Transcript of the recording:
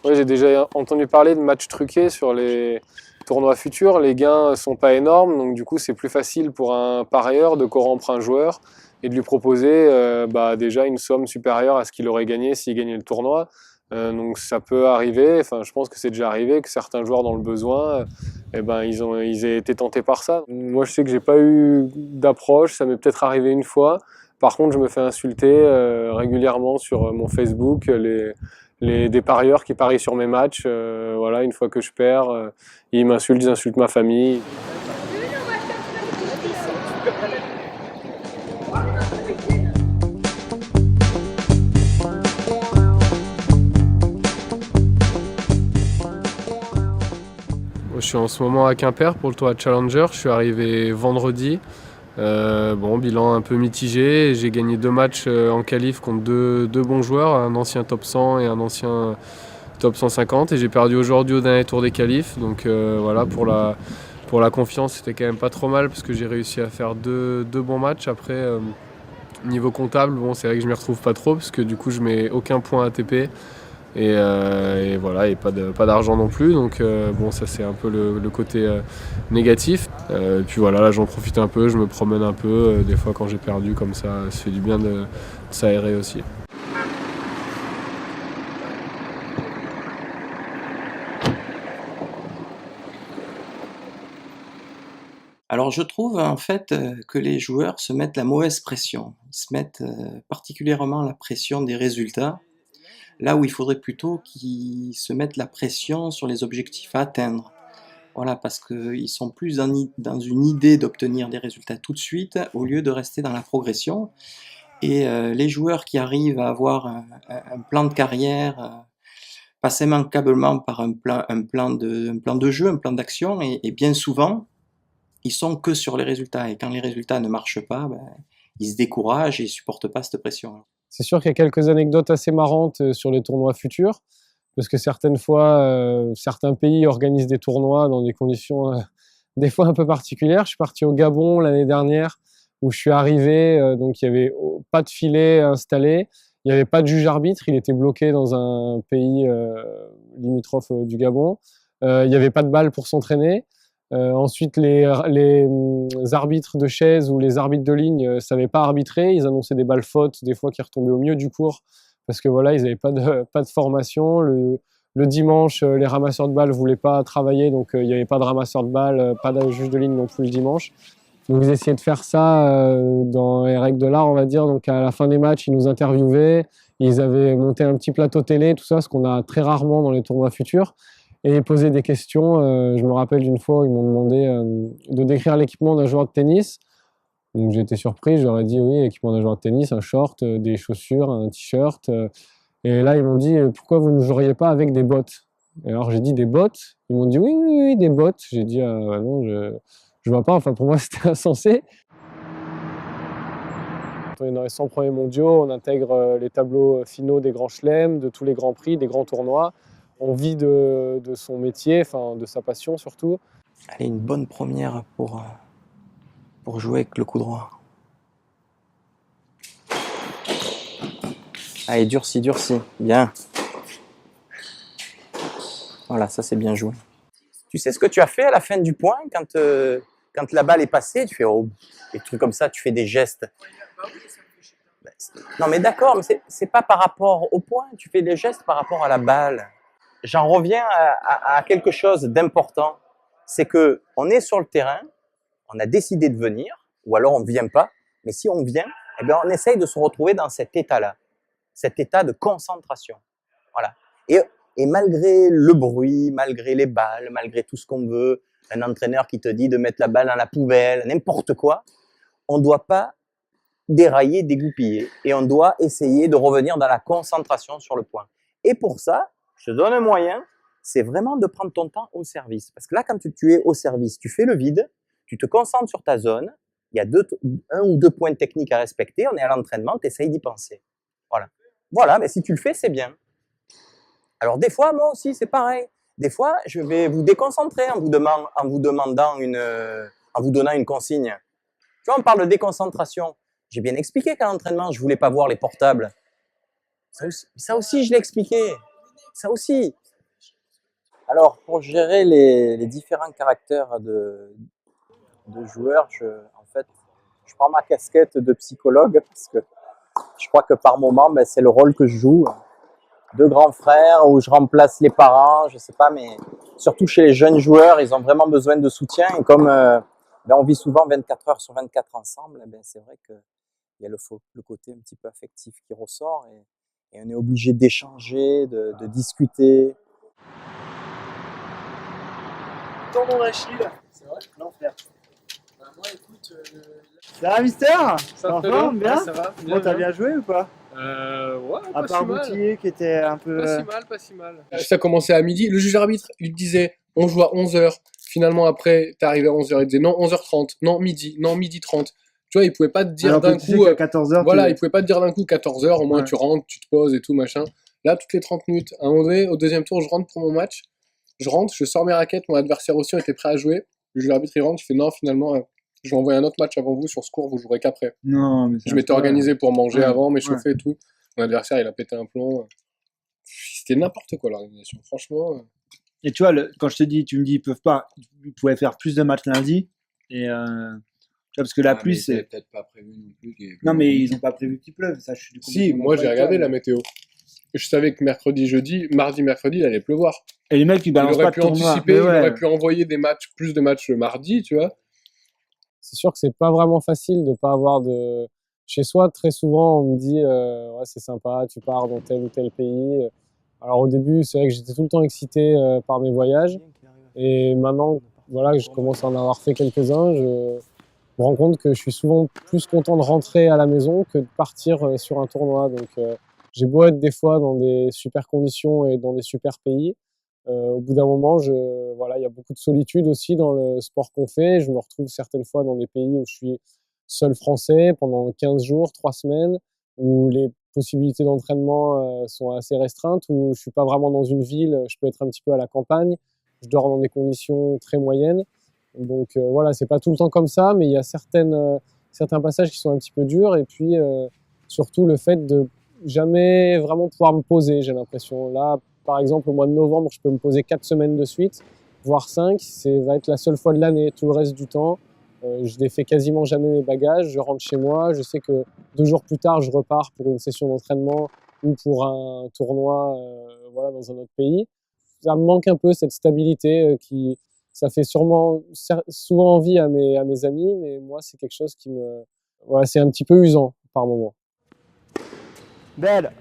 Ouais, j'ai déjà entendu parler de matchs truqués sur les tournois futurs. Les gains sont pas énormes, donc du coup c'est plus facile pour un parieur de corrompre un joueur et de lui proposer déjà une somme supérieure à ce qu'il aurait gagné s'il gagnait le tournoi. Donc ça peut arriver, enfin je pense que c'est déjà arrivé que certains joueurs dans le besoin, ils aient été tentés par ça. Moi je sais que j'ai pas eu d'approche, ça m'est peut-être arrivé une fois. Par contre je me fais insulter régulièrement sur mon Facebook, des parieurs qui parient sur mes matchs. Voilà, une fois que je perds, ils m'insultent, ils insultent ma famille. Je suis en ce moment à Quimper pour le tour Challenger. Je suis arrivé vendredi. Bilan un peu mitigé. J'ai gagné 2 matchs en qualif contre deux bons joueurs, un ancien top 100 et un ancien top 150. Et j'ai perdu aujourd'hui au dernier tour des qualifs. Donc voilà, pour la confiance, c'était quand même pas trop mal parce que j'ai réussi à faire deux bons matchs. Après, niveau comptable, bon, c'est vrai que je m'y retrouve pas trop parce que du coup, je mets aucun point ATP. Et voilà, et pas d'argent non plus, donc ça c'est un peu le côté négatif. Puis voilà, là j'en profite un peu, je me promène un peu, des fois quand j'ai perdu comme ça fait du bien de s'aérer aussi. Alors je trouve en fait que les joueurs se mettent la mauvaise pression. Ils se mettent particulièrement la pression des résultats, là où il faudrait plutôt qu'ils se mettent la pression sur les objectifs à atteindre. Voilà, parce qu'ils sont plus dans une idée d'obtenir des résultats tout de suite, au lieu de rester dans la progression. Et les joueurs qui arrivent à avoir un plan de carrière, passent immanquablement par un plan de jeu, un plan d'action, et bien souvent, ils sont que sur les résultats. Et quand les résultats ne marchent pas, ils se découragent et ils supportent pas cette pression. C'est sûr qu'il y a quelques anecdotes assez marrantes sur les tournois futurs, parce que certaines fois, certains pays organisent des tournois dans des conditions des fois un peu particulières. Je suis parti au Gabon l'année dernière, où je suis arrivé, donc il y avait pas de filet installé, il n'y avait pas de juge arbitre, il était bloqué dans un pays limitrophe du Gabon. Il n'y avait pas de balle pour s'entraîner. Ensuite, les arbitres de chaise ou les arbitres de ligne ne savaient pas arbitrer, ils annonçaient des balles fautes, des fois qui retombaient au milieu du cours, parce que voilà, ils n'avaient pas de formation. Le dimanche, les ramasseurs de balles ne voulaient pas travailler, donc il n'y avait pas de ramasseur de balles, pas de juge de ligne non plus le dimanche. Donc ils essayaient de faire ça dans les règles de l'art, on va dire. Donc à la fin des matchs, ils nous interviewaient, ils avaient monté un petit plateau télé, tout ça, ce qu'on a très rarement dans les tournois futurs, et ils posaient des questions. Je me rappelle d'une fois où ils m'ont demandé de décrire l'équipement d'un joueur de tennis. Donc j'ai été surpris, je leur ai dit oui, l'équipement d'un joueur de tennis, un short, des chaussures, un t-shirt. Et là, ils m'ont dit pourquoi vous ne joueriez pas avec des bottes? Et alors j'ai dit des bottes. Ils m'ont dit oui, oui, oui, des bottes. J'ai dit non, je vois pas. Enfin, pour moi, c'était insensé. On est dans les 100 premiers mondiaux, on intègre les tableaux finaux des grands chelems, de tous les grands prix, des grands tournois. On vit de son métier, enfin de sa passion surtout. Allez, une bonne première pour jouer avec le coup droit. Allez, durci, durci, bien. Voilà, ça c'est bien joué. Tu sais ce que tu as fait à la fin du point quand la balle est passée, tu fais oh, des trucs comme ça, tu fais des gestes. Non mais d'accord, mais c'est pas par rapport au point, tu fais des gestes par rapport à la balle. J'en reviens à quelque chose d'important, c'est que on est sur le terrain, on a décidé de venir, ou alors on ne vient pas, mais si on vient, eh bien on essaye de se retrouver dans cet état-là, cet état de concentration. Voilà. Et malgré le bruit, malgré les balles, malgré tout ce qu'on veut, un entraîneur qui te dit de mettre la balle dans la poubelle, n'importe quoi, on ne doit pas dérailler, dégoupiller, et on doit essayer de revenir dans la concentration sur le point. Et pour ça, je te donne un moyen, c'est vraiment de prendre ton temps au service. Parce que là, quand tu es au service, tu fais le vide, tu te concentres sur ta zone, il y a un ou deux points techniques à respecter, on est à l'entraînement, tu essayes d'y penser. Voilà. Voilà, mais si tu le fais, c'est bien. Alors des fois, moi aussi, c'est pareil. Des fois, je vais vous déconcentrer en vous donnant une consigne. Tu vois, on parle de déconcentration. J'ai bien expliqué qu'à l'entraînement, je voulais pas voir les portables. Ça aussi, je l'ai expliqué. Ça aussi. Alors, pour gérer les différents caractères de joueurs, en fait, je prends ma casquette de psychologue parce que je crois que par moment, ben, c'est le rôle que je joue. De grands frères où je remplace les parents, je sais pas, mais surtout chez les jeunes joueurs, ils ont vraiment besoin de soutien. Et comme ben, on vit souvent 24 heures sur 24 ensemble, ben, c'est vrai qu'il y a le côté un petit peu affectif qui ressort et on est obligé d'échanger, de discuter. Tendon d'Achille, c'est vrai, l'enfer. Moi, écoute, ça va, Mister? Ça en fait forme, bien, bien? ouais, ça va. Bon, t'as bien joué ou pas? Ouais, À pas part si mal. Boutillier qui était un peu. Pas si mal, pas si mal. Ça commençait à midi. Le juge arbitre, il te disait, on joue à 11h. Finalement, après, t'es arrivé à 11h. Il disait, non, 11h30. Non, midi. Non, midi 30. Tu vois, il pouvait pas te dire Alors que d'un tu sais coup. qu'à 14h, Voilà, il pouvait pas te dire d'un coup 14h. Au moins, Ouais. tu rentres, tu te poses et tout, machin. Là, toutes les 30 minutes. À un moment donné, au deuxième tour, je rentre pour mon match. Je rentre, je sors mes raquettes. Mon adversaire aussi était prêt à jouer. Le juge arbitre, il rentre. Il fait, non, finalement, je vais envoyer un autre match avant vous sur ce cours. Vous jouerez qu'après. Non, mais Je m'étais organisé pour manger Ouais, avant, m'échauffer et tout. Mon adversaire, il a pété un plomb. C'était n'importe quoi l'organisation, franchement. Et tu vois, quand je te dis, tu me dis, ils pouvaient faire plus de matchs lundi. Et tu vois, parce que la pluie, c'est. peut-être pas prévu non plus. Non, mais ils n'ont pas prévu qu'il pleuve. Ça, je suis Si, complètement moi d'accord j'ai avec regardé toi, la météo. Je savais que mardi, mercredi, il allait pleuvoir. Et les mecs, ils Il balancent aurait pas de pu tournoi. anticiper, Mais il ouais. aurait pu envoyer plus de matchs le mardi, tu vois. C'est sûr que c'est pas vraiment facile de pas avoir de. Chez soi, très souvent, on me dit ouais, c'est sympa, tu pars dans tel ou tel pays. Alors au début, c'est vrai que j'étais tout le temps excité par mes voyages. Et maintenant, voilà, que je commence à en avoir fait quelques-uns, je me rends compte que je suis souvent plus content de rentrer à la maison que de partir sur un tournoi. Donc j'ai beau être des fois dans des super conditions et dans des super pays, au bout d'un moment, voilà, il y a beaucoup de solitude aussi dans le sport qu'on fait. Je me retrouve certaines fois dans des pays où je suis seul français pendant 15 jours, 3 semaines, où les possibilités d'entraînement sont assez restreintes, où je suis pas vraiment dans une ville, je peux être un petit peu à la campagne, je dors dans des conditions très moyennes. Donc voilà, c'est pas tout le temps comme ça, mais il y a certains passages qui sont un petit peu durs. Et puis surtout le fait de jamais vraiment pouvoir me poser, j'ai l'impression. Là, par exemple, au mois de novembre, je peux me poser 4 semaines de suite, voire 5. Va être la seule fois de l'année. Tout le reste du temps, je ne fais quasiment jamais mes bagages. Je rentre chez moi. Je sais que 2 jours plus tard, je repars pour une session d'entraînement ou pour un tournoi voilà, dans un autre pays. Ça me manque un peu cette stabilité ça fait souvent envie à mes amis, mais moi, c'est quelque chose voilà, c'est un petit peu usant par moment. Belle.